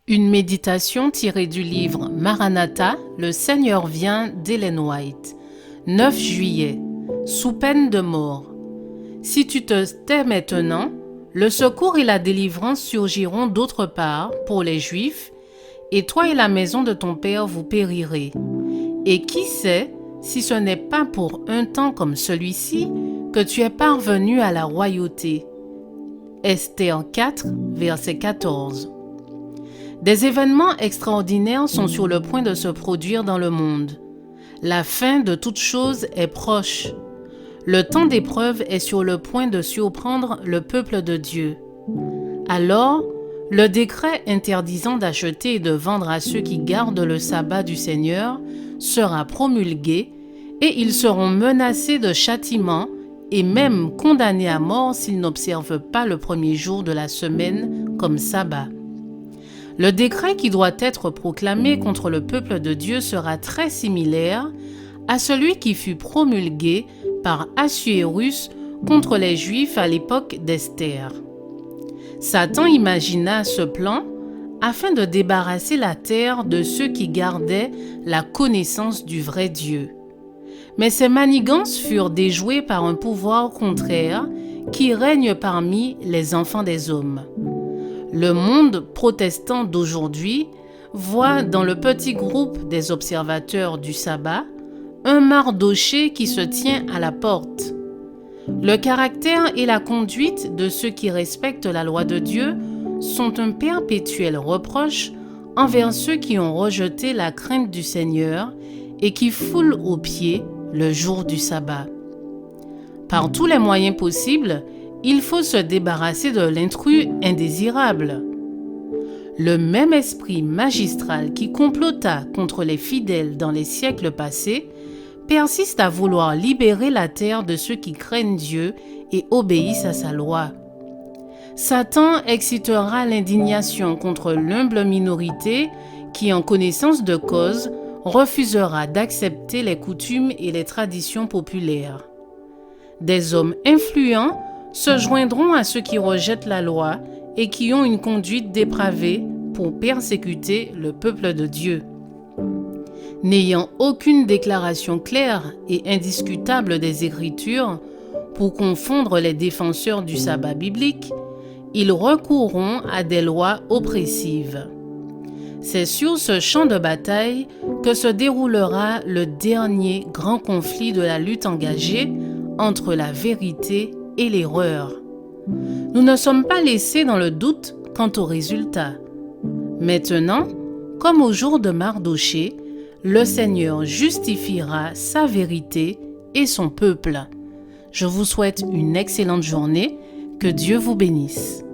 Une méditation tirée du livre Maranatha, le Seigneur vient d'Ellen White. 9 juillet, sous peine de mort. Si tu te tais maintenant, le secours et la délivrance surgiront d'autre part pour les Juifs, et toi et la maison de ton Père vous périrez. Et qui sait si ce n'est pas pour un temps comme celui-ci que tu es parvenu à la royauté. Esther 4, verset 14. Des événements extraordinaires sont sur le point de se produire dans le monde. La fin de toute chose est proche. Le temps d'épreuve est sur le point de surprendre le peuple de Dieu. Alors, le décret interdisant d'acheter et de vendre à ceux qui gardent le sabbat du Seigneur sera promulgué et ils seront menacés de châtiment et même condamnés à mort s'ils n'observent pas le premier jour de la semaine comme sabbat. Le décret qui doit être proclamé contre le peuple de Dieu sera très similaire à celui qui fut promulgué par Assuérus contre les Juifs à l'époque d'Esther. Satan imagina ce plan afin de débarrasser la terre de ceux qui gardaient la connaissance du vrai Dieu. Mais ces manigances furent déjouées par un pouvoir contraire qui règne parmi les enfants des hommes. Le monde protestant d'aujourd'hui voit dans le petit groupe des observateurs du sabbat un Mardoché qui se tient à la porte. Le caractère et la conduite de ceux qui respectent la loi de Dieu sont un perpétuel reproche envers ceux qui ont rejeté la crainte du Seigneur et qui foulent aux pieds le jour du sabbat. Par tous les moyens possibles, il faut se débarrasser de l'intrus indésirable. Le même esprit magistral qui complota contre les fidèles dans les siècles passés persiste à vouloir libérer la terre de ceux qui craignent Dieu et obéissent à sa loi. Satan excitera l'indignation contre l'humble minorité qui, en connaissance de cause, refusera d'accepter les coutumes et les traditions populaires. Des hommes influents se joindront à ceux qui rejettent la loi et qui ont une conduite dépravée pour persécuter le peuple de Dieu. N'ayant aucune déclaration claire et indiscutable des Écritures pour confondre les défenseurs du sabbat biblique, ils recourront à des lois oppressives. C'est sur ce champ de bataille que se déroulera le dernier grand conflit de la lutte engagée entre la vérité et l'erreur. Nous ne sommes pas laissés dans le doute quant au résultat. Maintenant, comme au jour de Mardoché, le Seigneur justifiera sa vérité et son peuple. Je vous souhaite une excellente journée. Que Dieu vous bénisse.